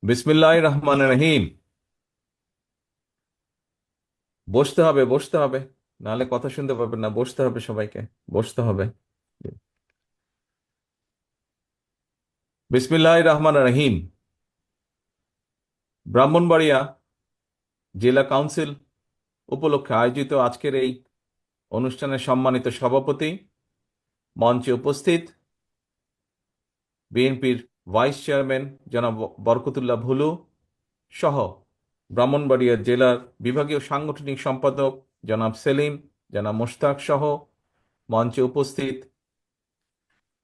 বিসমিল্লাহির রহমানির রহিম। বসতে হবে, বসতে হবে, নাহলে কথা শুনতে পাবেন না। বসতে হবে, সবাইকে বসতে হবে। বিসমিল্লাহির রহমানির রহিম। ব্রাহ্মণবাড়িয়া জেলা কাউন্সিল উপলক্ষে আয়োজিত আজকের এই অনুষ্ঠানের সম্মানিত সভাপতি, মঞ্চে উপস্থিত বিএনপির ভাইস চেয়ারম্যান জনাব বরকতুল্লাহ ভুলু সহ ব্রাহ্মণবাড়িয়া জেলার বিভাগীয় সাংগঠনিক সম্পাদক জনাব সেলিম, জনাব মোশতাক সহ মঞ্চে উপস্থিত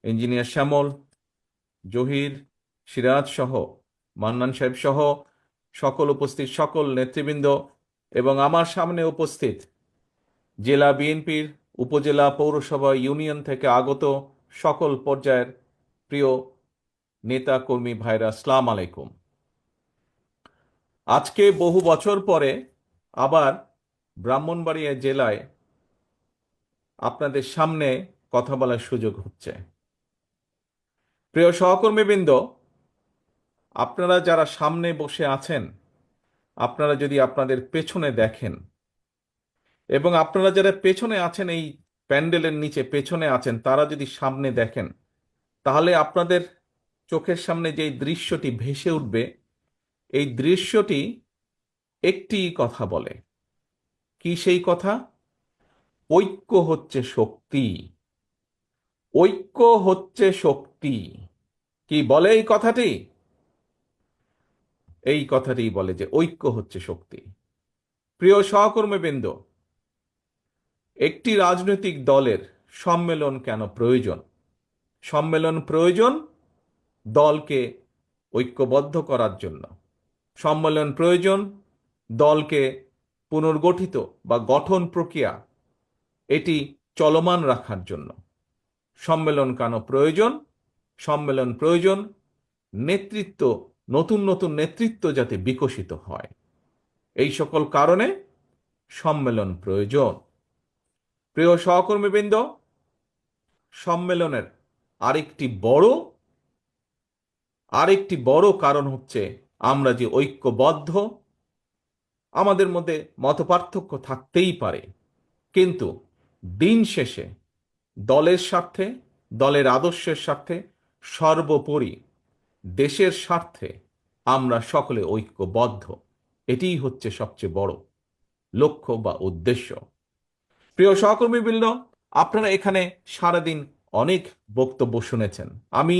ইঞ্জিনিয়ার শ্যামল, জহির, সিরাজ সহ মান্নান সাহেব সহ সকল উপস্থিত সকল নেতৃবৃন্দ এবং আমার সামনে উপস্থিত জেলা বিএনপির উপজেলা পৌরসভা ইউনিয়ন থেকে আগত সকল পর্যায়ের প্রিয় নেতা কর্মী ভাইরা, আসসালামু আলাইকুম। আজকে বহু বছর পরে আবার ব্রাহ্মণবাড়িয়া জেলায় আপনাদের সামনে কথা বলার সুযোগ হচ্ছে। প্রিয় সহকর্মীবৃন্দ, আপনারা যারা সামনে বসে আছেন, আপনারা যদি আপনাদের পেছনে দেখেন এবং আপনারা যারা পেছনে আছেন, এই প্যান্ডেলের নিচে পেছনে আছেন, তারা যদি সামনে দেখেন, তাহলে আপনাদের চোখের সামনে যে দৃশ্যটি ভেসে উঠবে, এই দৃশ্যটি একটি কথা বলে। কি সেই কথা? ঐক্য হচ্ছে শক্তি। ঐক্য হচ্ছে শক্তি। কি বলে এই কথাটি? এই কথাটি বলে যে ঐক্য হচ্ছে শক্তি। প্রিয় সহকর্মীবৃন্দ, একটি রাজনৈতিক দলের সম্মেলন কেন প্রয়োজন? সম্মেলন প্রয়োজন দলকে ঐক্যবদ্ধ করার জন্য। সম্মেলন প্রয়োজন দলকে পুনর্গঠিত বা গঠন প্রক্রিয়া এটি চলমান রাখার জন্য। সম্মেলন কেন প্রয়োজন? সম্মেলন প্রয়োজন নেতৃত্ব, নতুন নতুন নেতৃত্ব যাতে বিকশিত হয়, এই সকল কারণে সম্মেলন প্রয়োজন। প্রিয় সহকর্মীবৃন্দ, সম্মেলনের আরেকটি বড় কারণ হচ্ছে আমরা যে ঐক্যবদ্ধ। আমাদের মধ্যে মতপার্থক্য থাকতেই পারে, কিন্তু দিন শেষে দলের স্বার্থে, দলের আদর্শের স্বার্থে, সর্বোপরি দেশের স্বার্থে আমরা সকলে ঐক্যবদ্ধ। এটিই হচ্ছে সবচেয়ে বড় লক্ষ্য বা উদ্দেশ্য। প্রিয় সহকর্মীবৃন্দ, আপনারা এখানে সারাদিন অনেক বক্তব্য শুনেছেন। আমি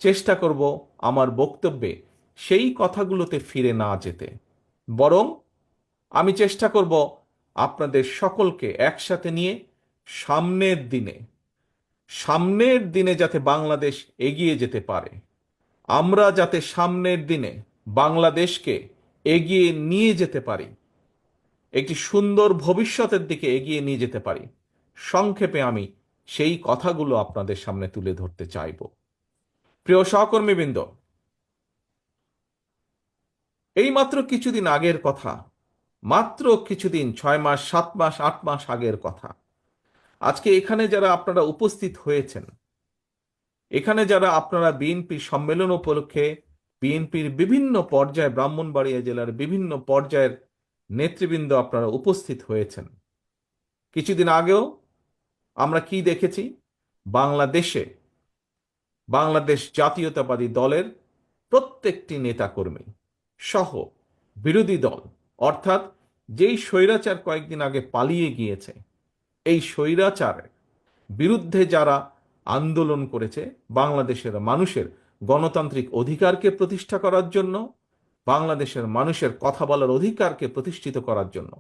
চেষ্টা করব আমার বক্তব্যে সেই কথাগুলোতে ফিরে না যেতে, বরং আমি চেষ্টা করব আপনাদের সকলকে একসাথে নিয়ে সামনের দিনে সামনের দিনে যাতে বাংলাদেশ এগিয়ে যেতে পারে, আমরা যাতে সামনের দিনে বাংলাদেশকে এগিয়ে নিয়ে যেতে পারি, একটি সুন্দর ভবিষ্যতের দিকে এগিয়ে নিয়ে যেতে পারি। সংক্ষেপে আমি সেই কথাগুলো আপনাদের সামনে তুলে ধরতে চাইব। প্রিয় সহকর্মীবৃন্দ, এই মাত্র কিছুদিন আগের কথা, মাত্র কিছুদিন, 6 মাস, 7 মাস, 8 মাস আগের কথা। আজকে এখানে যারা আপনারা উপস্থিত হয়েছেন, এখানে যারা আপনারা বিএনপি সম্মেলন উপলক্ষে বিএনপির বিভিন্ন পর্যায়ে, ব্রাহ্মণবাড়িয়া জেলার বিভিন্ন পর্যায়ের নেতৃবৃন্দ আপনারা উপস্থিত হয়েছেন, কিছুদিন আগেও আমরা কি দেখেছি? বাংলাদেশে বাংলাদেশ জাতীয়তাবাদী দলের প্রত্যেকটি নেতাকর্মী সহ বিরোধী দল, অর্থাৎ যেই স্বৈরাচার কয়েকদিন আগে পালিয়ে গিয়েছে, এই স্বৈরাচারের বিরুদ্ধে যারা আন্দোলন করেছে, বাংলাদেশের মানুষের গণতান্ত্রিক অধিকারকে প্রতিষ্ঠা করার জন্য, বাংলাদেশের মানুষের কথা বলার অধিকারকে প্রতিষ্ঠিত করার জন্য,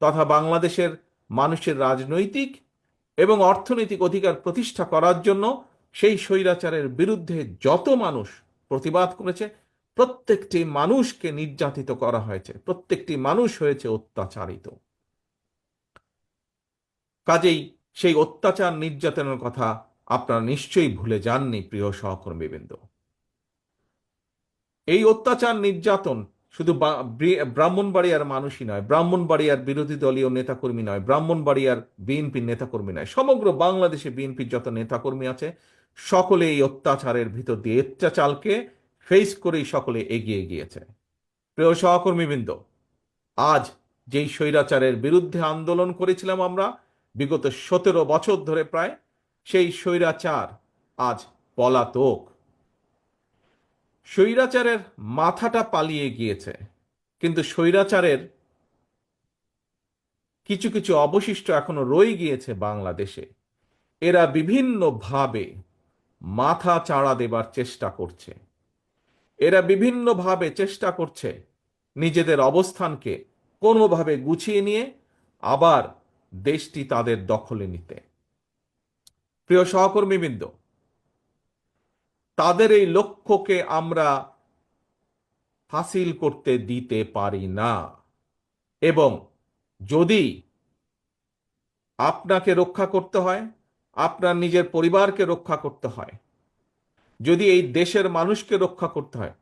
তথা বাংলাদেশের মানুষের রাজনৈতিক এবং অর্থনৈতিক অধিকার প্রতিষ্ঠা করার জন্য সেই স্বৈরাচারের বিরুদ্ধে যত মানুষ প্রতিবাদ করেছে, প্রত্যেকটি মানুষকে নির্যাতিত করা হয়েছে, প্রত্যেকটি মানুষ হয়েছে অত্যাচারিত। কাজেই সেই অত্যাচার নির্যাতনের কথা আপনারা নিশ্চয়ই ভুলে যাননি, প্রিয় সহকর্মীবৃন্দ। এই অত্যাচার নির্যাতন শুধু ব্রাহ্মণবাড়িয়ার মানুষই নয়, ব্রাহ্মণবাড়িয়ার বিরোধী দলীয় নেতাকর্মী নয়, ব্রাহ্মণবাড়িয়ার বিএনপির নেতাকর্মী নয়, সমগ্র বাংলাদেশে বিএনপির যত নেতাকর্মী আছে, সকলে এই অত্যাচারের ভিতর দিয়ে, অত্যাচারকে ফেস করেই সকলে এগিয়ে গিয়েছে। প্রিয় সহকর্মীবৃন্দ, আজ যেই স্বৈরাচারের বিরুদ্ধে আন্দোলন করেছিলাম আমরা বিগত 17 বছর ধরে প্রায়, সেই স্বৈরাচার আজ পলাতক। স্বৈরাচারের মাথাটা পালিয়ে গিয়েছে, কিন্তু স্বৈরাচারের কিছু কিছু অবশিষ্ট এখনো রয়ে গিয়েছে বাংলাদেশে। এরা বিভিন্নভাবে মাথা চাড়া দেবার চেষ্টা করছে। এরা বিভিন্নভাবে চেষ্টা করছে নিজেদের অবস্থানকে কোনোভাবে গুছিয়ে নিয়ে আবার দেশটি তাদের দখলে নিতে। প্রিয় সহকর্মীবৃন্দ, তাদের এই লক্ষ্যকে আমরা হাসিল করতে দিতে পারি না। এবং যদি আপনাকে রক্ষা করতে হয়, আপনার নিজের পরিবারকে রক্ষা করতে হয়, যদি এই দেশের মানুষকে রক্ষা করতে হয়,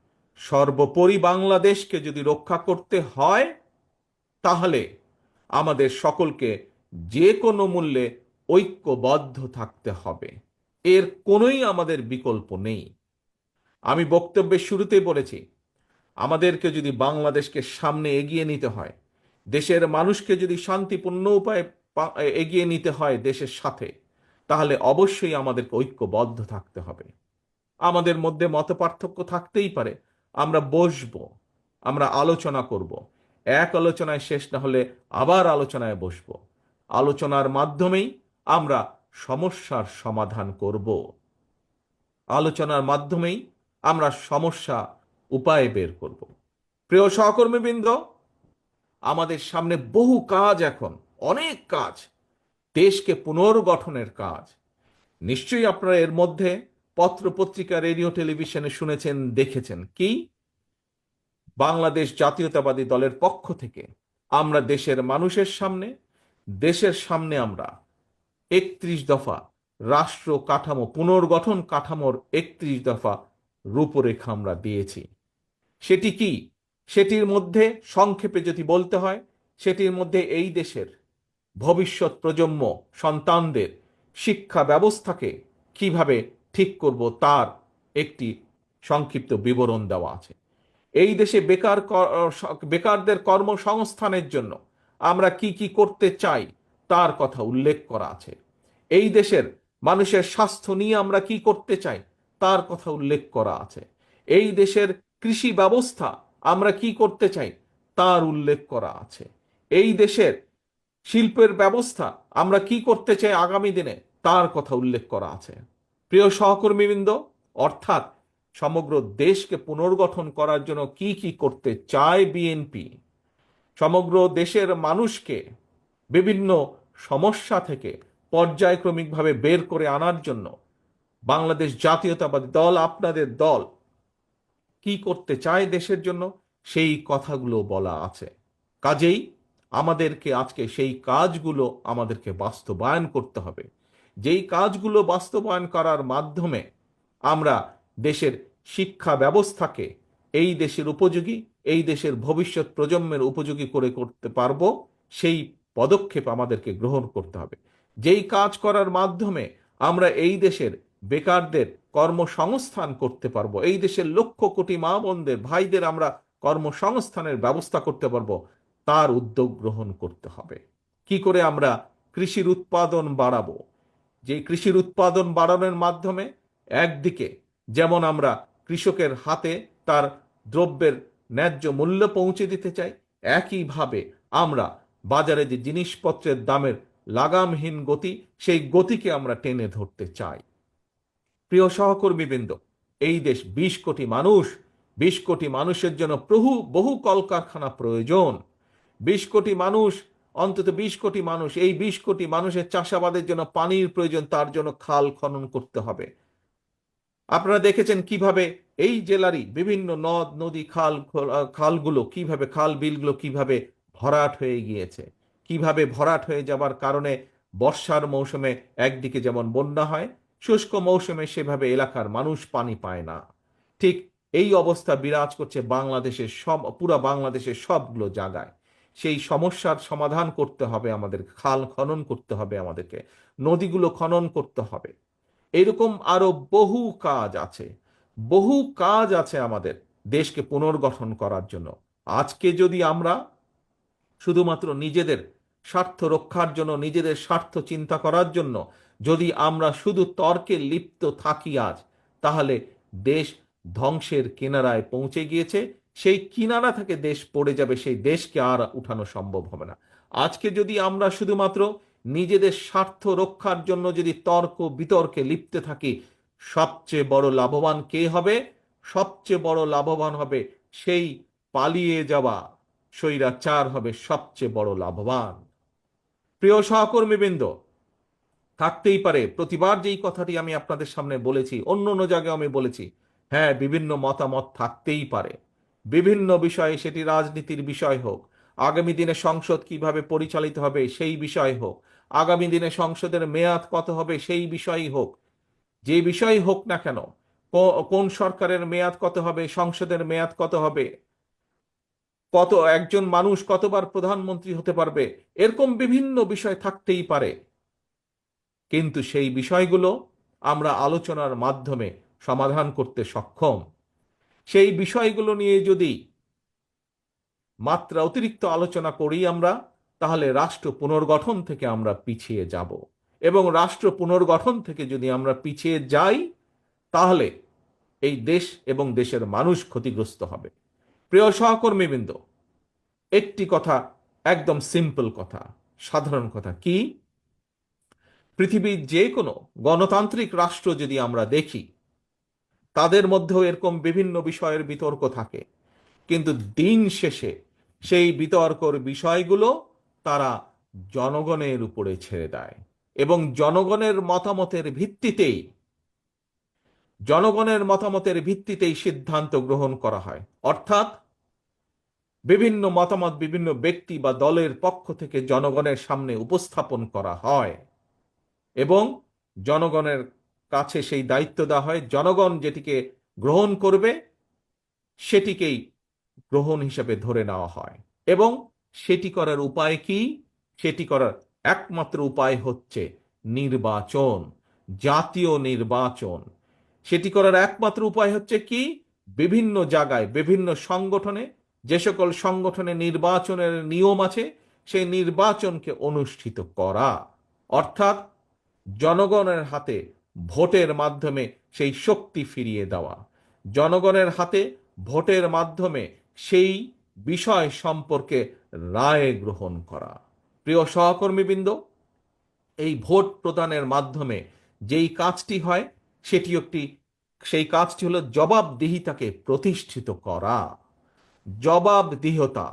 সর্বোপরি বাংলাদেশকে যদি রক্ষা করতে হয়, তাহলে আমাদের সকলকে যে কোনো মূল্যে ঐক্যবদ্ধ থাকতে হবে। এর কোনোই আমাদের বিকল্প নেই। আমি বক্তব্যের শুরুতেই বলেছি, আমাদেরকে যদি বাংলাদেশকে সামনে এগিয়ে নিতে হয়, দেশের মানুষকে যদি শান্তিপূর্ণ উপায়ে এগিয়ে নিতে হয় দেশের সাথে, তাহলে অবশ্যই আমাদেরকে ঐক্যবদ্ধ থাকতে হবে। আমাদের মধ্যে মতপার্থক্য থাকতেই পারে, আমরা বসবো, আমরা আলোচনা করব। এক আলোচনায় শেষ না হলে আবার আলোচনায় বসবো। আলোচনার মাধ্যমেই আমরা সমস্যার সমাধান করব। আলোচনার মাধ্যমেই আমরা সমস্যা উপায় বের করব। প্রিয় সহকর্মীবৃন্দ, আমাদের সামনে বহু কাজ, এখন অনেক কাজ, দেশকে পুনর্গঠনের কাজ। নিশ্চয়ই আপনারা এর মধ্যে পত্র পত্রিকা, রেডিও, টেলিভিশনে শুনেছেন, দেখেছেন কি বাংলাদেশ জাতীয়তাবাদী দলের পক্ষ থেকে আমরা দেশের সামনে আমরা 31 দফা রাষ্ট্র কাঠামো পুনর্গঠন কাঠামোর 31 দফা রূপরেখা আমরা দিয়েছি। সেটি কি? সেটির মধ্যে সংক্ষেপে যদি বলতে হয়, সেটির মধ্যে এই দেশের ভবিষ্যৎ প্রজন্ম সন্তানদের শিক্ষা ব্যবস্থাকে কিভাবে ঠিক করব তার একটি সংক্ষিপ্ত বিবরণ দেওয়া আছে। এই দেশে বেকারদের কর্মসংস্থানের জন্য আমরা কি কি করতে চাই তার কথা উল্লেখ করা আছে। এই দেশের মানুষের স্বাস্থ্য নিয়ে আমরা কি করতে চাই তার কথা উল্লেখ করা আছে। এই দেশের কৃষি ব্যবস্থা আমরা কি করতে চাই তার উল্লেখ করা আছে। এই দেশের শিল্পের ব্যবস্থা আমরা কি করতে চাই আগামী দিনে তার কথা উল্লেখ করা আছে। প্রিয় সহকর্মীবৃন্দ, অর্থাৎ সমগ্র দেশকে পুনর্গঠন করার জন্য কি কি করতে চায় বিএনপি, সমগ্র দেশের মানুষকে বিভিন্ন সমস্যা থেকে পর্যায়ক্রমিকভাবে বের করে আনার জন্য বাংলাদেশ জাতীয়তাবাদী দল, আপনাদের দল কি করতে চায় দেশের জন্য, সেই কথাগুলো বলা আছে। কাজেই আমাদেরকে আজকে সেই কাজগুলো আমাদেরকে বাস্তবায়ন করতে হবে। যেই কাজগুলো বাস্তবায়ন করার মাধ্যমে আমরা দেশের শিক্ষা ব্যবস্থাকে এই দেশের উপযোগী, এই দেশের ভবিষ্যৎ প্রজন্মের উপযোগী করে করতে পারবো, সেই পদক্ষেপ আমাদেরকে গ্রহণ করতে হবে। যেই কাজ করার মাধ্যমে আমরা এই দেশের বেকারদের কর্মসংস্থান করতে পারবো, এই দেশের লক্ষ কোটি মা বোনদের, ভাইদের আমরা কর্মসংস্থানের ব্যবস্থা করতে পারবো, তার উদ্যোগ গ্রহণ করতে হবে। কি করে আমরা কৃষির উৎপাদন বাড়াবো, যে কৃষির উৎপাদন বাড়ানোর মাধ্যমে একদিকে যেমন আমরা কৃষকের হাতে তার দ্রব্যের ন্যায্য মূল্য পৌঁছে দিতে চাই, একইভাবে আমরা বাজারে যে জিনিসপত্রের দামের লাগামহীন গতি, সেই গতিকে আমরা টেনে ধরতে চাই। প্রিয় সহকর্মীবৃন্দ, এই দেশ 20 কোটি মানুষ, 20 কোটি মানুষের জন্য বহু কলকারখানা প্রয়োজন। 20 কোটি মানুষ, অন্তত 20 কোটি মানুষ, এই 20 কোটি মানুষের চাষাবাদের জন্য পানির প্রয়োজন, তার জন্য খাল খনন করতে হবে। আপনারা দেখেছেন কিভাবে এই জেলারই বিভিন্ন নদ নদী খালগুলো কিভাবে, খাল বিলগুলো কিভাবে ভরাট হয়ে গিয়েছে, কিভাবে ভরাট হয়ে যাবার কারণে বর্ষার মৌসুমে একদিকে যেমন বন্যা হয়, শুষ্ক মৌসুমে সেভাবে এলাকার মানুষ পানি পায় না। ঠিক এই অবস্থা বিরাজ করছে বাংলাদেশের পুরা বাংলাদেশের সবগুলো জায়গায়। সেই সমস্যার সমাধান করতে হবে আমাদের, খাল খনন করতে হবে আমাদেরকে, নদীগুলো খনন করতে হবে। এরকম আরো বহু কাজ আছে। বহু কাজ আছে আমাদের দেশকে পুনর্গঠন করার জন্য। আজকে যদি আমরা শুধুমাত্র নিজেদের স্বার্থ রক্ষার জন্য, নিজেদের স্বার্থ চিন্তা করার জন্য যদি আমরা শুধু তর্কে লিপ্ত থাকি আজ, তাহলে দেশ ধ্বংসের কিনারায় পৌঁছে গিয়েছে। সেই কিনারা থেকে দেশ পড়ে যাবে, সেই দেশকে আর উঠানো সম্ভব হবে না। আজকে যদি আমরা শুধুমাত্র নিজেদের স্বার্থ রক্ষার জন্য যদি তর্ক বিতর্কে লিপ্ত থাকি, সবচেয়ে বড় লাভবান কে হবে? সবচেয়ে বড় লাভবান হবে সেই পালিয়ে যাওয়া স্বৈরাচার, হবে সবচেয়ে বড় লাভবান। প্রিয় সহকর্মীবৃন্দ, থাকতেই পারে, প্রতিবার যেই কথাটি আমি আপনাদের সামনে বলেছি, অন্য অন্য জায়গায় আমি বলেছি, হ্যাঁ, বিভিন্ন মতামত থাকতেই পারে বিভিন্ন বিষয়ে, সেটি রাজনীতির বিষয় হোক, আগামী দিনে সংসদ কিভাবে পরিচালিত হবে সেই বিষয় হোক, আগামী দিনে সংসদের মেয়াদ কত হবে সেই বিষয়ই হোক, যে বিষয় হোক না কেন, কোন সরকারের মেয়াদ কত হবে, সংসদের মেয়াদ কত হবে, কত একজন মানুষ কতবার প্রধানমন্ত্রী হতে পারবে, এরকম বিভিন্ন বিষয় থাকতেই পারে। কিন্তু সেই বিষয়গুলো আমরা আলোচনার মাধ্যমে সমাধান করতে সক্ষম। সেই বিষয়গুলো নিয়ে যদি মাত্রা অতিরিক্ত আলোচনা করি আমরা, তাহলে রাষ্ট্র পুনর্গঠন থেকে আমরা পিছিয়ে যাব। এবং রাষ্ট্র পুনর্গঠন থেকে যদি আমরা পিছিয়ে যাই, তাহলে এই দেশ এবং দেশের মানুষ ক্ষতিগ্রস্ত হবে। প্রিয় সহকর্মীবৃন্দ, একটি কথা, একদম সিম্পল কথা, সাধারণ কথা, কি পৃথিবীর যে কোনো গণতান্ত্রিক রাষ্ট্র যদি আমরা দেখি, তাদের মধ্যেও এরকম বিভিন্ন বিষয়ের বিতর্ক থাকে, কিন্তু দিন শেষে সেই বিতর্কর বিষয়গুলো তারা জনগণের উপরে ছেড়ে দেয় এবং জনগণের মতামতের ভিত্তিতেই সিদ্ধান্ত গ্রহণ করা হয়। অর্থাৎ বিভিন্ন মতামত বিভিন্ন ব্যক্তি বা দলের পক্ষ থেকে জনগণের সামনে উপস্থাপন করা হয় এবং জনগণের কাছে সেই দায়িত্ব দেওয়া হয়, জনগণ যেটিকে গ্রহণ করবে সেটিকেই গ্রহণ হিসেবে ধরে নেওয়া হয়। এবং সেটি করার উপায় কি? সেটি করার একমাত্র উপায় হচ্ছে নির্বাচন, জাতীয় নির্বাচন। সেটি করার একমাত্র উপায় হচ্ছে কি? বিভিন্ন জায়গায় বিভিন্ন সংগঠনে, যে সকল সংগঠনে নির্বাচনের নিয়ম আছে, সেই নির্বাচনকে অনুষ্ঠিত করা। অর্থাৎ জনগণের হাতে ভোটের মাধ্যমে সেই শক্তি ফিরিয়ে দেওয়া, জনগণের হাতে ভোটের মাধ্যমে সেই বিষয় সম্পর্কে রায় গ্রহণ করা। প্রিয় সহকর্মীবৃন্দ, এই ভোট প্রদানের মাধ্যমে যেই কাজটি হয়, সেই কাজটি হলো জবাবদিহিতাকে প্রতিষ্ঠিত করা। জবাবদিহিতা।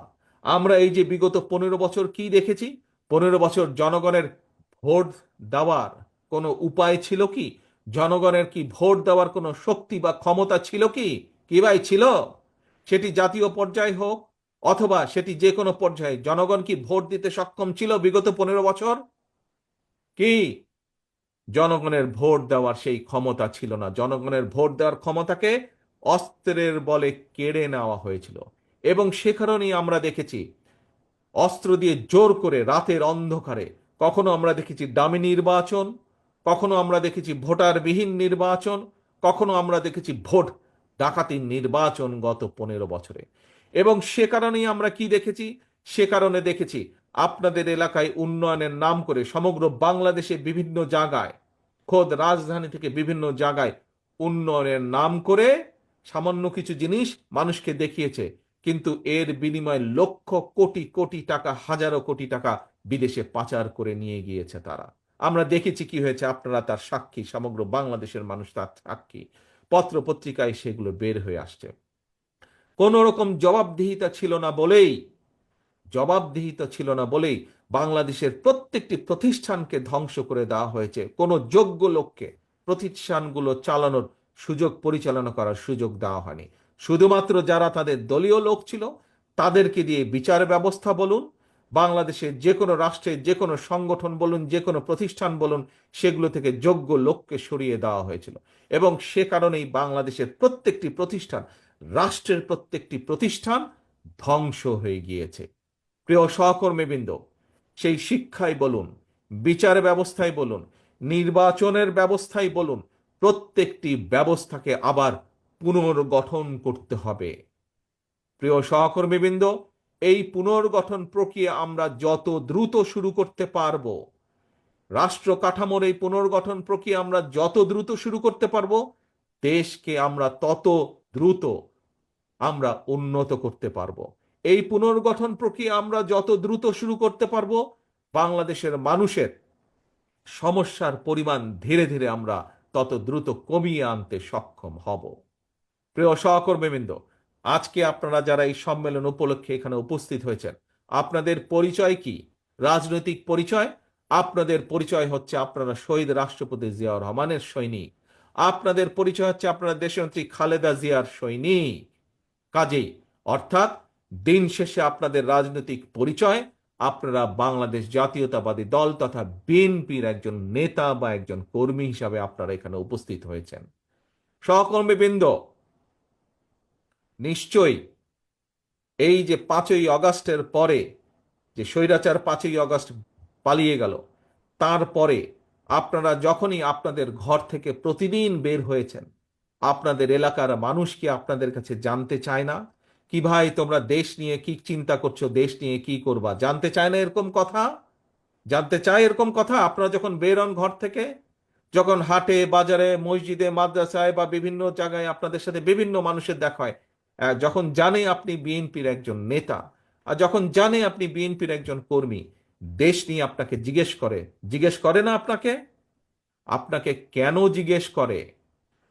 আমরা এই যে বিগত 15 বছর কি দেখেছি? 15 বছর জনগণের ভোট দেওয়ার কোনো উপায় ছিল কি? জনগণের কি ভোট দেওয়ার কোনো শক্তি বা ক্ষমতা ছিল কি? কি ভাই ছিল? সেটি জাতীয় পর্যায়ে হোক অথবা সেটি যে কোনো পর্যায়ে, জনগণ কি ভোট দিতে সক্ষম ছিল বিগত 15 বছর? কি জনগণের ভোট দেওয়ার সেই ক্ষমতা ছিল না। জনগণের ভোট দেওয়ার ক্ষমতাকে অস্ত্রের বলে কেড়ে নেওয়া হয়েছিল। এবং সে কারণেই আমরা দেখেছি অস্ত্র দিয়ে জোর করে রাতের অন্ধকারে, কখনো আমরা দেখেছি ডামি নির্বাচন, কখনো আমরা দেখেছি ভোটারবিহীন নির্বাচন, কখনো আমরা দেখেছি ভোট ডাকাতির নির্বাচন গত 15 বছরে। এবং সে কারণেই আমরা কি দেখেছি? সে কারণে দেখেছি আপনাদের এলাকায় উন্নয়নের নাম করে সমগ্র বাংলাদেশে বিভিন্ন জায়গায়, খোদ রাজধানী থেকে বিভিন্ন জায়গায় উন্নয়নের নাম করে সামান্য কিছু জিনিস মানুষকে দেখিয়েছে, কিন্তু এর বিনিময়ে লক্ষ কোটি কোটি টাকা, হাজারো কোটি টাকা বিদেশে পাচার করে নিয়ে গিয়েছে তারা। আমরা দেখেছি কি হয়েছে, আপনারা তার সাক্ষী, সমগ্র বাংলাদেশের মানুষ তার সাক্ষী, পত্র পত্রিকায় সেগুলো বের হয়ে আসছে। কোন রকম জবাবদিহিতা ছিল না বলেই বাংলাদেশের প্রত্যেকটি প্রতিষ্ঠানকে ধ্বংস করে দেওয়া হয়েছে। কোনো যোগ্য লোককে প্রতিষ্ঠানগুলো চালানোর সুযোগ, পরিচালনা করার সুযোগ দেওয়া হয়নি। শুধুমাত্র যারা তাদের দলীয় লোক ছিল তাদেরকে দিয়ে বিচার ব্যবস্থা বলুন, বাংলাদেশের যে কোনো রাষ্ট্রের যে কোনো সংগঠন বলুন, যে কোনো প্রতিষ্ঠান বলুন, সেগুলো থেকে যোগ্য লোককে সরিয়ে দেওয়া হয়েছিল। এবং সে কারণেই বাংলাদেশের প্রত্যেকটি প্রতিষ্ঠান, রাষ্ট্রের প্রত্যেকটি প্রতিষ্ঠান ধ্বংস হয়ে গিয়েছে। প্রিয় সহকর্মীবৃন্দ, সেই শিক্ষাই বলুন, বিচার ব্যবস্থায় বলুন, নির্বাচনের ব্যবস্থায় বলুন, প্রত্যেকটি ব্যবস্থাকে আবার পুনর্গঠন করতে হবে। প্রিয় সহকর্মীবৃন্দ, এই পুনর্গঠন প্রক্রিয়া আমরা যত দ্রুত শুরু করতে পারবো, রাষ্ট্র কাঠামোর এই পুনর্গঠন প্রক্রিয়া আমরা যত দ্রুত শুরু করতে পারবো, দেশকে আমরা তত দ্রুত আমরা উন্নত করতে পারবো। এই পুনর্গঠন প্রক্রিয়া আমরা যত দ্রুত শুরু করতে পারবো, বাংলাদেশের মানুষের সমস্যার পরিমাণ ধীরে ধীরে আমরা তত দ্রুত কমিয়ে আনতে সক্ষম হব। প্রিয় সহকর্মীবৃন্দ, আজকে আপনারা যারা এই সম্মেলন উপলক্ষে এখানে উপস্থিত হয়েছেন, আপনাদের পরিচয় কি? রাজনৈতিক পরিচয়? আপনাদের পরিচয় হচ্ছে আপনারা শহীদ রাষ্ট্রপতি জিয়াউর রহমানের সৈনিক। আপনাদের পরিচয় হচ্ছে আপনারা দেশনেত্রী খালেদা জিয়ার সৈনিক। কাজেই অর্থাৎ দিন শেষে আপনাদের রাজনৈতিক পরিচয় আপনারা বাংলাদেশ জাতীয়তাবাদী দল তথা বিএনপির একজন নেতা বা একজন কর্মী হিসাবে আপনারা এখানে উপস্থিত হয়েছেন। সহকর্মীবৃন্দ, নিশ্চয়ই এই যে 5ই আগস্টের পরে যে স্বৈরাচার 5ই আগস্ট পালিয়ে গেল, তারপরে আপনারা যখনই আপনাদের ঘর থেকে প্রতিদিন বের হয়েছেন, আপনাদের এলাকার মানুষ কি আপনাদের কাছে জানতে চায় না কি ভাই তোমরা দেশ নিয়ে কি চিন্তা করছো, দেশ নিয়ে কি করবা? জানতে চায় না এরকম কথা? জানতে চায় এরকম কথা? আপনারা যখন বের হন ঘর থেকে, যখন হাটে বাজারে মসজিদে মাদ্রাসায় বা বিভিন্ন জায়গায় আপনাদের সাথে বিভিন্ন মানুষের দেখা হয়, যখন জানে আপনি বিএনপির একজন নেতা, আর যখন জানে আপনি বিএনপির একজন কর্মী, দেশ নিয়ে আপনাকে জিজ্ঞেস করে না আপনাকে? আপনাকে কেন জিজ্ঞেস করে?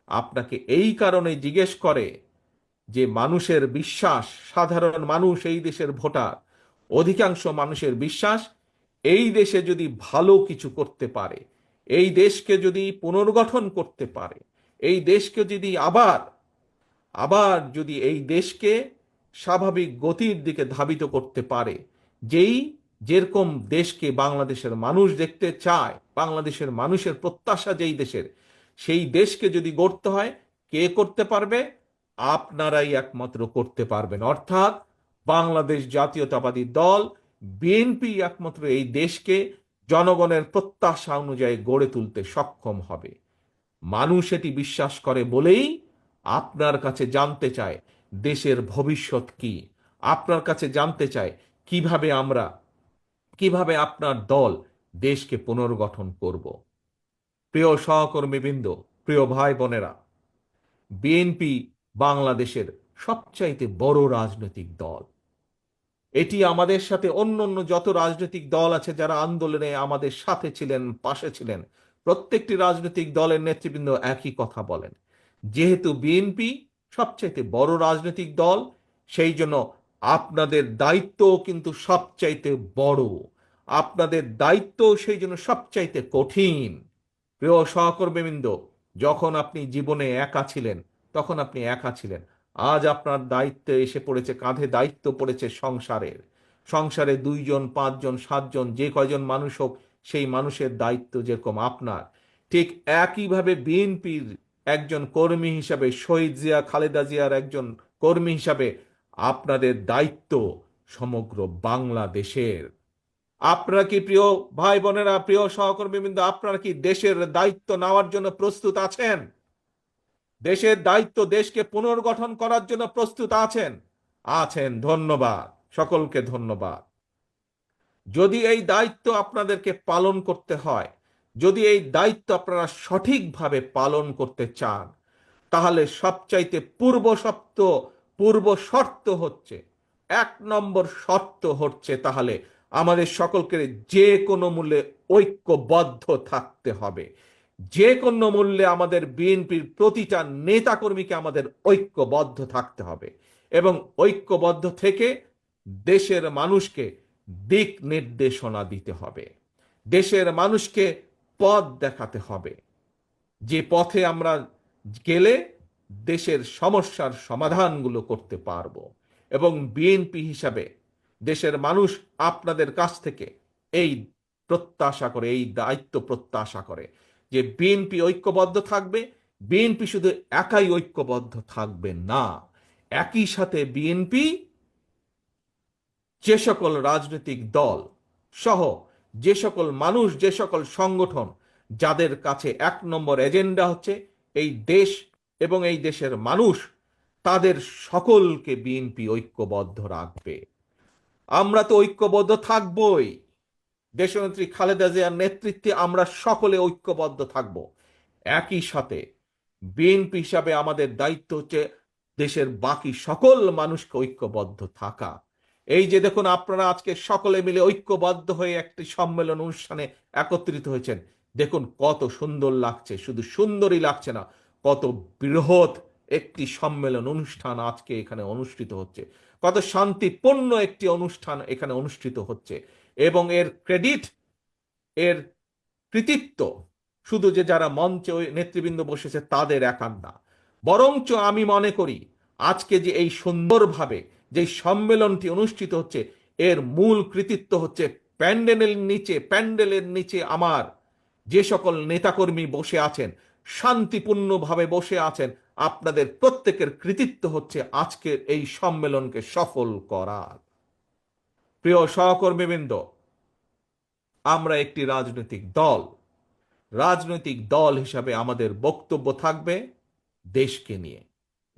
আপনাকে এই কারণে জিজ্ঞেস করে যে মানুষের বিশ্বাস, সাধারণ মানুষ, এই দেশের ভোটার, অধিকাংশ মানুষের বিশ্বাস এই দেশে যদি ভালো কিছু করতে পারে, এই দেশকে যদি পুনর্গঠন করতে পারে, এই দেশকে যদি আবার আবার যদি এই দেশকে স্বাভাবিক গতির দিকে ধাবিত করতে পারে, যেরকম দেশকে বাংলাদেশের মানুষ দেখতে চায়, বাংলাদেশের মানুষের প্রত্যাশা যেই দেশের, সেই দেশকে যদি গড়তে হয়, কে করতে পারবে? আপনারাই একমাত্র করতে পারবেন। অর্থাৎ বাংলাদেশ জাতীয়তাবাদী দল বিএনপি একমাত্র এই দেশকে জনগণের প্রত্যাশা অনুযায়ী গড়ে তুলতে সক্ষম হবে। মানুষ এটি বিশ্বাস করে বলেই আপনার কাছে জানতে চায় দেশের ভবিষ্যৎ কি, আপনার কাছে জানতে চায় কিভাবে আপনার দল দেশকে পুনর্গঠন করব। প্রিয় সহকর্মীবৃন্দ, প্রিয় ভাই বোনেরা, বিএনপি বাংলাদেশের সবচাইতে বড় রাজনৈতিক দল। এটি আমাদের সাথে অন্য যত রাজনৈতিক দল আছে যারা আন্দোলনে আমাদের সাথে ছিলেন, পাশে ছিলেন, প্রত্যেকটি রাজনৈতিক দলের নেতৃবৃন্দ একই কথা বলেন। যেহেতু বিএনপি সবচাইতে বড় রাজনৈতিক দল, সেই জন্য আপনাদের দায়িত্ব কিন্তু সবচাইতে বড়, আপনাদের দায়িত্ব সেই জন্য সবচাইতে কঠিন। প্রিয় সহকর্মীবৃন্দ, যখন আপনি জীবনে একা ছিলেন, তখন আপনি একা ছিলেন। আজ আপনার দায়িত্বে এসে পড়েছে, কাঁধে দায়িত্ব পড়েছে সংসারে 2 জন 5 জন 7 জন যে কয়জন মানুষ হোক, সেই মানুষের দায়িত্ব যেরকম আপনার, ঠিক একইভাবে বিএনপির একজন কর্মী হিসাবে, শহীদ জিয়া খালেদা জিয়ার একজন কর্মী হিসাবে আপনাদের দায়িত্ব সমগ্র বাংলাদেশের। আপনারা কি, প্রিয় ভাই বোনেরা, প্রিয় সহকর্মীবৃন্দ, আপনারা কি দেশের দায়িত্ব নেওয়ার জন্য প্রস্তুত আছেন? দেশের দায়িত্ব, দেশকে পুনর্গঠন করার জন্য প্রস্তুত আছেন? আছেন, ধন্যবাদ, সকলকে ধন্যবাদ। যদি এই দায়িত্ব আপনাদেরকে পালন করতে হয়, যদি এই দায়িত্ব আপনারা সঠিকভাবে পালন করতে চান, তাহলে সবচাইতে পূর্ব শর্ত হচ্ছে, 1 নম্বর শর্ত হচ্ছে, তাহলে আমাদের সকলকে যে কোনো মূল্যে ঐক্যবদ্ধ থাকতে হবে। যে কোনো মূল্যে আমাদের বিএনপির প্রতিটা নেতাকর্মীকে আমাদের ঐক্যবদ্ধ থাকতে হবে এবং ঐক্যবদ্ধ থেকে দেশের মানুষকে দিক নির্দেশনা দিতে হবে, দেশের মানুষকে পথ দেখাতে হবে, যে পথে আমরা গেলে দেশের সমস্যার সমাধানগুলো করতে পারবো। এবং বিএনপি হিসাবে দেশের মানুষ আপনাদের কাছ থেকে এই প্রত্যাশা করে, এই দায়িত্ব প্রত্যাশা করে যে বিএনপি ঐক্যবদ্ধ থাকবে। বিএনপি শুধু একাই ঐক্যবদ্ধ থাকবে না, একই সাথে বিএনপি যে সকল রাজনৈতিক দল সহ যে সকল মানুষ, যে সকল সংগঠন যাদের কাছে 1 নম্বর এজেন্ডা হচ্ছে এই দেশ এবং এই দেশের মানুষ তাদের সকলকে বিএনপি ঐক্যবদ্ধ রাখবে। আমরা তো ঐক্যবদ্ধ থাকবই। দেশনেত্রী খালেদা জিয়ার নেতৃত্বে আমরা সকলে ঐক্যবদ্ধ থাকব। একই সাথে বিএনপি হিসাবে আমাদের দায়িত্ব হচ্ছে দেশের বাকি সকল মানুষকে ঐক্যবদ্ধ থাকা। এই যে দেখুন, আপনারা আজকে সকলে মিলে ঐক্যবদ্ধ হয়ে একটি সম্মেলন অনুষ্ঠানে একত্রিত হয়েছেন, দেখুন কত সুন্দর লাগছে। শুধু সুন্দরই লাগছে না, কত বৃহৎ একটি সম্মেলন অনুষ্ঠান আজকে এখানে অনুষ্ঠিত হচ্ছে, কত শান্তিপূর্ণ একটি অনুষ্ঠান এখানে অনুষ্ঠিত হচ্ছে। এবং এর ক্রেডিট, এর কৃতিত্ব শুধু যে যারা মঞ্চে ওই নেতৃবৃন্দ বসেছে তাদের একার না, বরঞ্চ আমি মনে করি আজকে যে এই সুন্দরভাবে যে সম্মেলনটি অনুষ্ঠিত হচ্ছে, এর মূল কৃতিত্ব হচ্ছে প্যান্ডেলের নিচে আমার যে সকল নেতাকর্মী বসে আছেন, শান্তিপূর্ণভাবে বসে আছেন, আপনাদের প্রত্যেকের কৃতিত্ব হচ্ছে আজকের এই সম্মেলনকে সফল করার। প্রিয় সহকর্মীবৃন্দ, আমরা একটি রাজনৈতিক দল হিসাবে আমাদের বক্তব্য থাকবে দেশকে নিয়ে।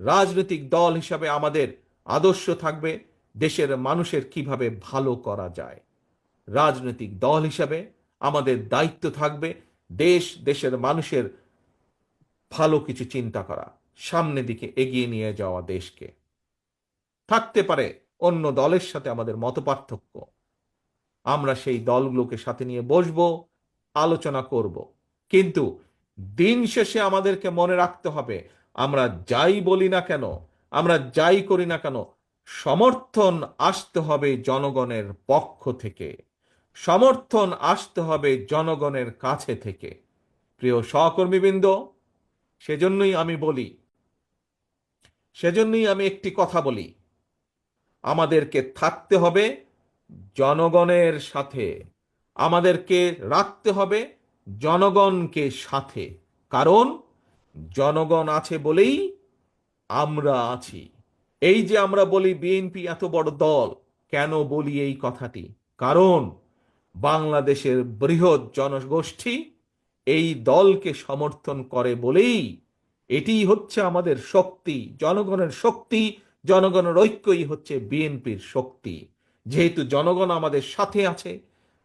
রাজনৈতিক দল হিসাবে আমাদের আদর্শ থাকবে দেশের মানুষের কিভাবে ভালো করা যায়। রাজনৈতিক দল হিসাবে আমাদের দায়িত্ব থাকবে দেশের মানুষের ভালো কিছু চিন্তা করা, সামনের দিকে এগিয়ে নিয়ে যাওয়া দেশকে। থাকতে পারে অন্য দলের সাথে আমাদের মতপার্থক্য, আমরা সেই দলগুলোকে সাথে নিয়ে বসবো, আলোচনা করব, কিন্তু দিন শেষে আমাদেরকে মনে রাখতে হবে, আমরা যাই বলি না কেন, আমরা যাই করি না কেন, সমর্থন আসতে হবে জনগণের পক্ষ থেকে, সমর্থন আসতে হবে জনগণের কাছে থেকে। প্রিয় সহকর্মীবৃন্দ, সেজন্যই আমি একটি কথা বলি, আমাদেরকে থাকতে হবে জনগণের সাথে, আমাদেরকে রাখতে হবে জনগণকে সাথে। কারণ জনগণ আছে বলেই আমরা আছি। এই যে আমরা বলি বিএনপি এত বড় দল, কেন বলি এই কথাটি? কারণ বাংলাদেশের বৃহৎ জনগোষ্ঠী এই দলকে সমর্থন করে বলেই এটিই হচ্ছে আমাদের শক্তি, জনগণের শক্তি, জনগণের ঐক্যই হচ্ছে বিএনপির শক্তি। যেহেতু জনগণ আমাদের সাথে আছে,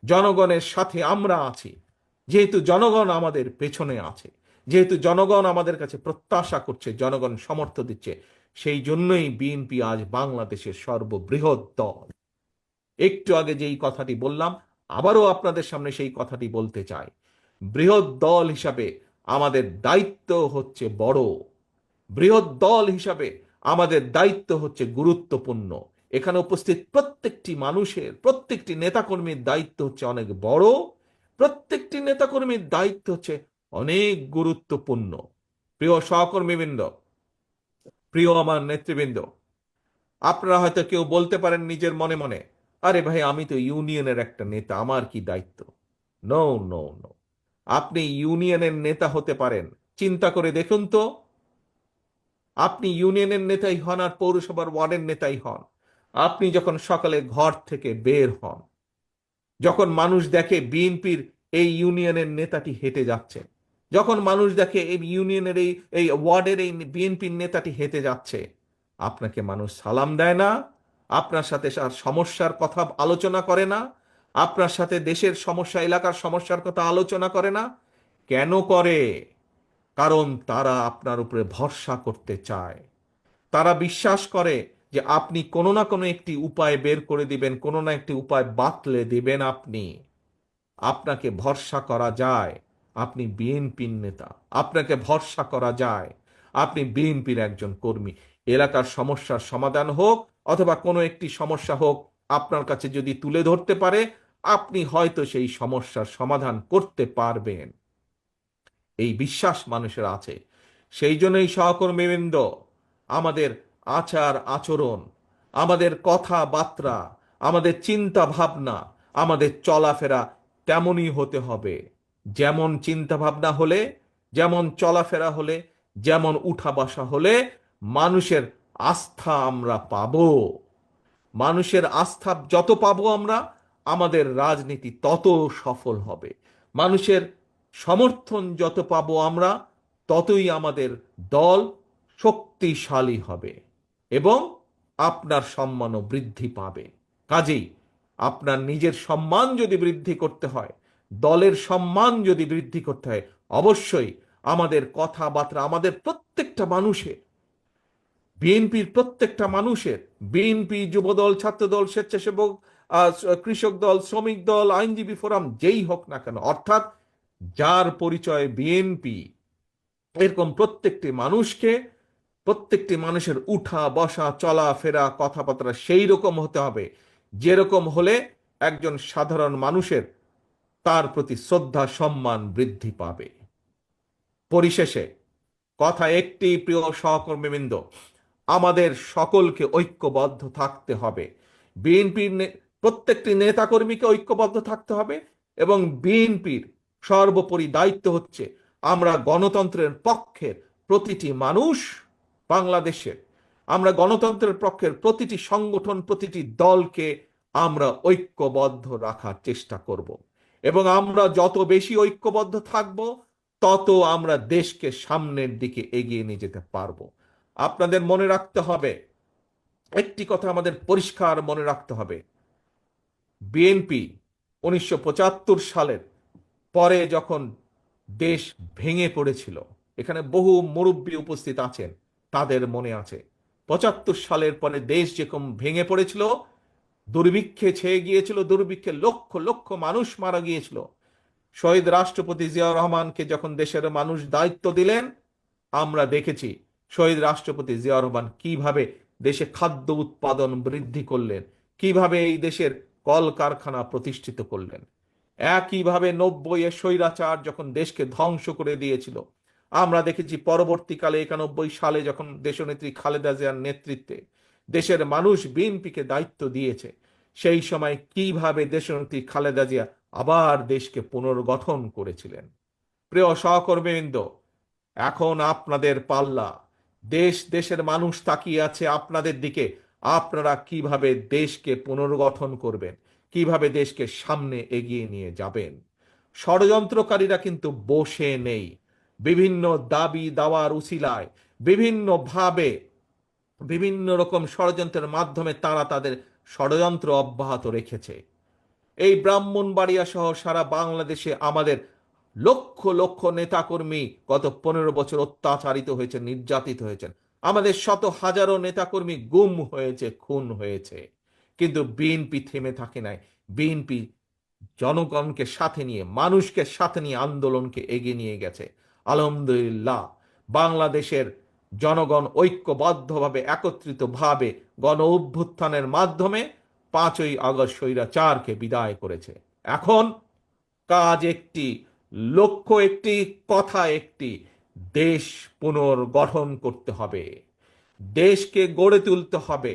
জনগণের সাথে আমরা আছি, যেহেতু জনগণ আমাদের পেছনে আছে, যেহেতু জনগণ আমাদের কাছে প্রত্যাশা করছে, জনগণ সমর্থন দিচ্ছে, সেই জন্যই বিএনপি আজ বাংলাদেশের সর্ববৃহৎ দল। একটু আগে যেই কথাটি বললাম, আবারও আপনাদের সামনে সেই কথাটি বলতে চাই। বৃহৎ দল হিসাবে আমাদের দায়িত্ব হচ্ছে বড়, বৃহৎ দল হিসাবে আমাদের দায়িত্ব হচ্ছে গুরুত্বপূর্ণ। এখানে উপস্থিত প্রত্যেকটি মানুষের, প্রত্যেকটি নেতাকর্মীর দায়িত্ব হচ্ছে অনেক বড়, প্রত্যেকটি নেতাকর্মীর দায়িত্ব হচ্ছে অনেক গুরুত্বপূর্ণ। প্রিয় সহকর্মীবৃন্দ, প্রিয় আমার নেতৃবৃন্দ, আপনারা হয়তো কেউ বলতে পারেন নিজের মনে মনে, আরে ভাই, আমি তো ইউনিয়নের একটা নেতা, আমার কি দায়িত্ব? No, no, no. আপনি ইউনিয়নের নেতা হতে পারেন, চিন্তা করে দেখুন তো, আপনি ইউনিয়নের নেতাই হন আর পৌরসভার ওয়ার্ডের নেতাই হন, আপনি যখন সকালে ঘর থেকে বের হন, যখন মানুষ দেখে বিএনপির এই ইউনিয়নের নেতাটি হেঁটে যাচ্ছে, যখন মানুষ দেখে এই ইউনিয়নের এই ওয়ার্ডের এই বিএনপির নেতাটি হেঁটে যাচ্ছে, আপনাকে মানুষ সালাম দেয় না? আপনার সাথে সমস্যার কথা আলোচনা করে না? আপনার সাথে দেশের সমস্যা, এলাকার সমস্যার কথা আলোচনা করে না? কেন করে? কারণ তারা আপনার উপরে ভরসা করতে চায়। তারা বিশ্বাস করে যে আপনি কোনো না কোনো একটি উপায় বের করে দিবেন, কোনো না একটি উপায় বাতলে দিবেন। আপনাকে ভরসা করা যায়, আপনি বিএনপির নেতা, আপনাকে ভরসা করা যায়, আপনি বিএনপির একজন কর্মী। এলাকার সমস্যার সমাধান হোক অথবা কোনো একটি সমস্যা হোক, আপনার কাছে যদি তুলে ধরতে পারে, আপনি হয়তো সেই সমস্যার সমাধান করতে পারবেন। এই বিশ্বাস মানুষের আছে। সেই জন্যই সহকর্মীবৃন্দ, আমাদের আচার আচরণ, আমাদের কথাবার্তা, আমাদের চিন্তা ভাবনা, আমাদের চলাফেরা তেমনই হতে হবে। যেমন চিন্তা ভাবনা হলে, যেমন চলাফেরা হলে, যেমন উঠা বসা হলে মানুষের আস্থা আমরা পাবো। মানুষের আস্থা যত পাবো আমরা, আমাদের রাজনীতি তত সফল হবে। মানুষের সমর্থন যত পাবো আমরা, ততই আমাদের দল শক্তিশালী হবে এবং আপনার সম্মানও বৃদ্ধি পাবে। কাজেই আপনার নিজের সম্মান যদি বৃদ্ধি করতে হয়, দলের সম্মান যদি বৃদ্ধি করতে হয়, অবশ্যই আমাদের কথাবার্তা, আমাদের প্রত্যেকটা মানুষের, বিএনপির প্রত্যেকটা মানুষের, বিএনপি, যুবদল, ছাত্রদল, স্বেচ্ছাসেবক, কৃষক দল, শ্রমিক দল, আইনজীবী ফোরাম, যেই হোক না কেন, অর্থাৎ যার পরিচয় বিএনপি, এরকম প্রত্যেকটি মানুষকে, প্রত্যেকটি মানুষের উঠা বসা চলাফেরা কথাবার্তা সেই রকম হতে হবে, যেরকম হলে একজন সাধারণ মানুষের তার প্রতি শ্রদ্ধা সম্মান বৃদ্ধি পাবে। পরিশেষে কথা একটি, প্রিয় সহকর্মীবৃন্দ, আমাদের সকলকে ঐক্যবদ্ধ থাকতে হবে। বিএনপির প্রত্যেকটি নেতাকর্মীকে ঐক্যবদ্ধ থাকতে হবে এবং বিএনপির সর্বোপরি দায়িত্ব হচ্ছে আমরা গণতন্ত্রের পক্ষের প্রতিটি মানুষ বাংলাদেশের, আমরা গণতন্ত্রের পক্ষের প্রতিটি সংগঠন, প্রতিটি দলকে আমরা ঐক্যবদ্ধ রাখার চেষ্টা করব এবং আমরা যত বেশি ঐক্যবদ্ধ থাকব তত আমরা দেশকে সামনের দিকে এগিয়ে নিয়ে যেতে পারবো। আপনাদের মনে রাখতে হবে, একটি কথা আমাদের পরিষ্কার মনে রাখতে হবে, বিএনপি 1975 সালের পরে যখন দেশ ভেঙে পড়েছিল, এখানে বহু মুরব্বী উপস্থিত আছেন, তাদের মনে আছে 75 সালের পরে দেশ যেরকম ভেঙে পড়েছিল, দুর্ভিক্ষে ছেয়ে গিয়েছিল, দুর্ভিক্ষে লক্ষ লক্ষ মানুষ মারা গিয়েছিল। শহীদ রাষ্ট্রপতি জিয়াউর রহমানকে যখন দেশের মানুষ দায়িত্ব দিলেন, আমরা দেখেছি শহীদ রাষ্ট্রপতি জিয়াউর রহমান কিভাবে দেশে খাদ্য উৎপাদন বৃদ্ধি করলেন, কিভাবে এই দেশের কলকারখানা প্রতিষ্ঠিত করলেন। একইভাবে 90-এ স্বৈরাচার যখন দেশকে ধ্বংস করে দিয়েছিল, আমরা দেখেছি পরবর্তীকালে 91 সালে যখন দেশনেত্রী খালেদা জিয়ার নেতৃত্বে দেশের মানুষ বিএনপিকে দায়িত্ব দিয়েছে, সেই সময় কিভাবে দেশনেত্রী খালেদা জিয়া আবার দেশকে পুনর্গঠন করেছিলেন। প্রিয় সহকর্মীবৃন্দ, এখন আপনাদের পাল্লা, দেশের মানুষ তাকিয়ে আছে আপনাদের দিকে। আপনারা কিভাবে দেশকে পুনর্গঠন করবেন, কিভাবে দেশকে সামনে এগিয়ে নিয়ে যাবেন। ষড়যন্ত্রকারীরা কিন্তু বসে নেই, বিভিন্ন দাবি দাওয়ার উছিলায়, বিভিন্নভাবে বিভিন্ন রকম ষড়যন্ত্রের মাধ্যমে তারা তাদের ষড়যন্ত্র অব্যাহত রেখেছে। এই ব্রাহ্মণবাড়িয়া সহ সারা বাংলাদেশে আমাদের লক্ষ লক্ষ নেতাকর্মী গত 15 বছর অত্যাচারিত হয়েছে, নির্যাতিত হয়েছেন। আমাদের শত হাজারো নেতাকর্মী গুম হয়েছে, খুন হয়েছে, কিন্তু বিএনপি থেমে থাকে নাই। বিএনপি জনগণকে সাথে নিয়ে, মানুষকে সাথে নিয়ে আন্দোলনকে এগিয়ে নিয়ে গেছে। আলহামদুলিল্লাহ, বাংলাদেশের জনগণ ঐক্যবদ্ধভাবে, একত্রিতভাবে গণ অভ্যুত্থানের মাধ্যমে 5ই আগস্ট স্বৈরাচারকে বিদায় করেছে। এখন কাজ একটি, লক্ষ্য একটি, কথা একটি, দেশ পুনর্গঠন করতে হবে, দেশকে গড়ে তুলতে হবে,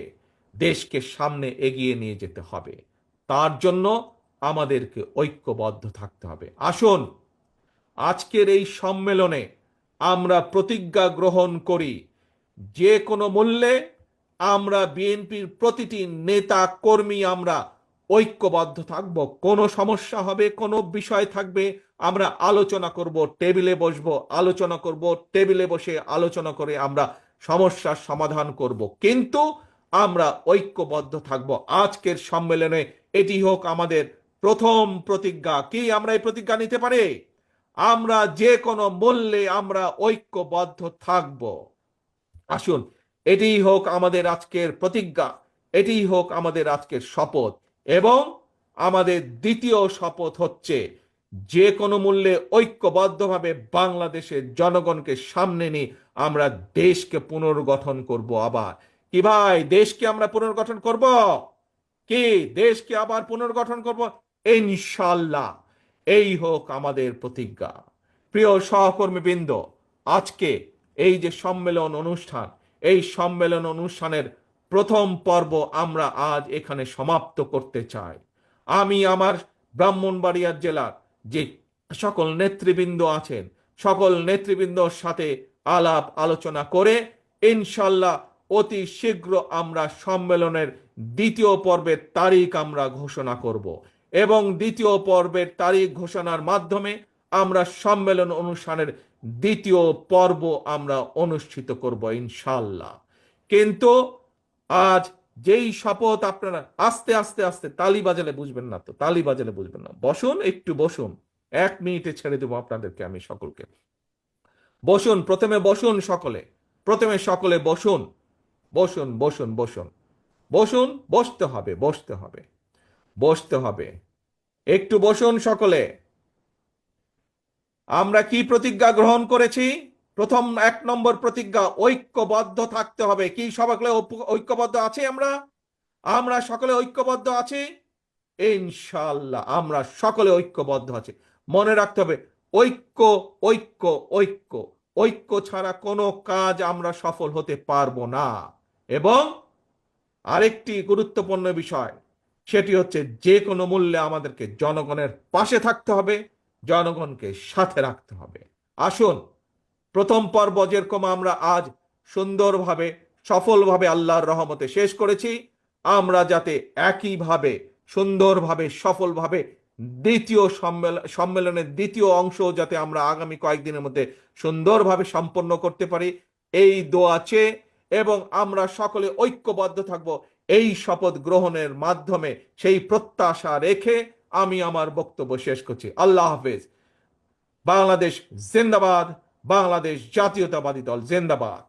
দেশকে সামনে এগিয়ে নিয়ে যেতে হবে। তার জন্য আমাদেরকে ঐক্যবদ্ধ থাকতে হবে। আসুন আজকের এই সম্মেলনে আমরা প্রতিজ্ঞা গ্রহণ করি, যে কোনো মূল্যে আমরা বিএনপির প্রতিটি নেতা কর্মী আমরা ঐক্যবদ্ধ থাকব। কোনো সমস্যা হবে, কোনো বিষয় থাকবে, আমরা আলোচনা করব, টেবিলে বসবো, আলোচনা করব, টেবিলে বসে আলোচনা করে আমরা সমস্যার সমাধান করব, কিন্তু আমরা ঐক্যবদ্ধ থাকব। আজকের সম্মেলনে এটি হোক আমাদের প্রথম প্রতিজ্ঞা। কি আমরা এই প্রতিজ্ঞা নিতে পারি? আমরা যে কোনো মূল্যে আমরা ঐক্যবদ্ধ থাকব। আসুন এটিই হোক আমাদের আজকের প্রতিজ্ঞা, এটিই হোক আমাদের আজকের শপথ। এবং আমাদের দ্বিতীয় শপথ হচ্ছে, যে কোনো মূল্যে ঐক্যবদ্ধভাবে বাংলাদেশের জনগণকে সামনে নিয়ে আমরা দেশকে পুনর্গঠন করব। আবার কি ভাই, দেশকে আমরা পুনর্গঠন করব? কি দেশকে আবার পুনর্গঠন করব? ইনশাআল্লাহ, এই হোক আমাদের প্রতিজ্ঞা। প্রিয় সহকর্মীবৃন্দ, আজকে এই যে সম্মেলন অনুষ্ঠান, এই সম্মেলন অনুষ্ঠানের প্রথম পর্ব আমরা আজ এখানে সমাপ্ত করতে চাই। আমি আমার ব্রাহ্মণবাড়িয়া জেলার যে সকল নেতৃবৃন্দ আছেন, সকল নেতৃবৃন্দর সাথে আলাপ আলোচনা করে ইনশাল্লাহ অতি শীঘ্র আমরা সম্মেলনের দ্বিতীয় পর্বের তারিখ আমরা ঘোষণা করব এবং দ্বিতীয় পর্বের তারিখ ঘোষণার মাধ্যমে আমরা সম্মেলন অনুষ্ঠানের দ্বিতীয় পর্ব আমরা অনুষ্ঠিত করব ইনশাল্লাহ। কিন্তু আজ যেই শপথ আপনারা আস্তে আস্তে আস্তে, তালি বাজালে বুঝবেন না তো, তালি বাজালে বুঝবেন না, বসুন একটু বসুন, 1 মিনিটে ছেড়ে দেবো আপনাদেরকে আমি সকলকে। বসুন, প্রথমে বসুন সকলে, প্রথমে সকলে বসুন, বসুন বসুন বসুন বসুন, বসতে হবে বসতে হবে বসতে হবে, একটু বসুন সকলে। আমরা কি প্রতিজ্ঞা গ্রহণ করেছি? প্রথম 1 নম্বর প্রতিজ্ঞা, ঐক্যবদ্ধ থাকতে হবে। কি সকলে ঐক্যবদ্ধ আছি? আমরা আমরা সকলে ঐক্যবদ্ধ আছি ইনশাআল্লাহ, আমরা সকলে ঐক্যবদ্ধ আছি। মনে রাখতে হবে, ঐক্য ঐক্য ঐক্য, ঐক্য ছাড়া কোনো কাজ আমরা সফল হতে পারবো না। এবং আরেকটি গুরুত্বপূর্ণ বিষয়, সেটি হচ্ছে যে কোনো মূল্যে আমাদেরকে জনগণের পাশে থাকতে হবে, জনগণকে সাথে রাখতে হবে। আসুন, প্রথম পর্ব যেরকম আমরা আজ সুন্দরভাবে সফলভাবে আল্লাহর রহমতে শেষ করেছি, আমরা যাতে একইভাবে সুন্দরভাবে সফলভাবে দ্বিতীয় সম্মেলনের দ্বিতীয় অংশ যাতে আমরা আগামী কয়েকদিনের মধ্যে সুন্দরভাবে সম্পন্ন করতে পারি, এই দোয়া চেয়ে এবং আমরা সকলে ঐক্যবদ্ধ থাকব এই শপথ গ্রহণের মাধ্যমে, সেই প্রত্যাশা রেখে আমি আমার বক্তব্য শেষ করছি। আল্লাহ হাফেজ। বাংলাদেশ জিন্দাবাদ, বাংলাদেশ জাতীয়তাবাদী দল জিন্দাবাদ।